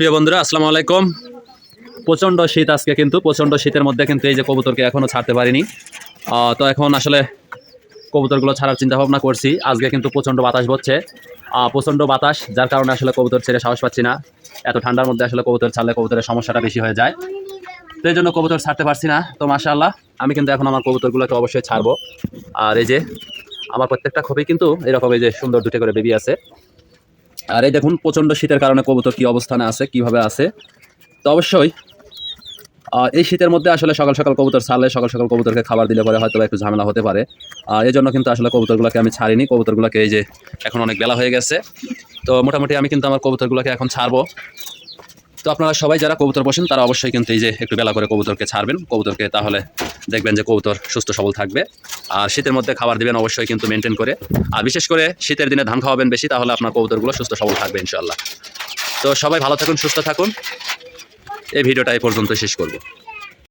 প্রিয় বন্ধুরা আসসালামু আলাইকুম। প্রচণ্ড শীত আজকে, কিন্তু প্রচণ্ড শীতের মধ্যে কিন্তু এই যে কবুতরকে এখনও ছাড়তে পারিনি। তো এখন আসলে কবুতরগুলো ছাড়ার চিন্তা ভাবনা করছি। আজকে কিন্তু প্রচণ্ড বাতাস বচ্ছে, প্রচণ্ড বাতাস, যার কারণে আসলে কবুতর ছেড়ে সাহস পাচ্ছি না। এত ঠান্ডার মধ্যে আসলে কবুতর ছাড়লে কবুতরের সমস্যাটা বেশি হয়ে যায়, তো এই জন্য কবুতর ছাড়তে পারছি না। তো মাশাআল্লাহ আমি কিন্তু এখন আমার কবুতরগুলোকে অবশ্যই ছাড়বো। আর এই যে আমার প্রত্যেকটা খোপে কিন্তু এরকম এই যে সুন্দর দুটো করে বেবি আছে। আর এই দেখুন প্রচণ্ড শীতের কারণে কবুতর কী অবস্থানে আছে, কীভাবে আছে। তো অবশ্যই এই শীতের মধ্যে আসলে সকাল সকাল কবুতর ছাড়লে, সকাল সকাল কবুতরকে খাবার দিলে পরে হয়তো একটু ঝামেলা হতে পারে। এই জন্য কিন্তু আসলে কবুতরগুলোকে আমি ছাড়িনি। কবুতরগুলোকে এই যে এখন অনেক বেলা হয়ে গেছে, তো মোটামুটি আমি কিন্তু আমার কবুতরগুলোকে এখন ছাড়বো। তো আপনারা সবাই যারা কবুতর বসেন তারা অবশ্যই কিন্তু এই যে একটু বেলা করে কবুতরকে ছাড়বেন কবুতরকে, তাহলে দেখবেন যে কবুতর সুস্থ সবল থাকবে। আর শীতের মধ্যে খাবার দিবেন অবশ্যই কিন্তু মেনটেন করে, আর বিশেষ করে শীতের দিনে ধান খাওয়াবেন বেশি, তাহলে আপনার কবুতরগুলো সুস্থ সবল থাকবে ইনশাআল্লাহ। তো সবাই ভালো থাকুন, সুস্থ থাকুন। এই ভিডিওটা এই পর্যন্ত শেষ করব।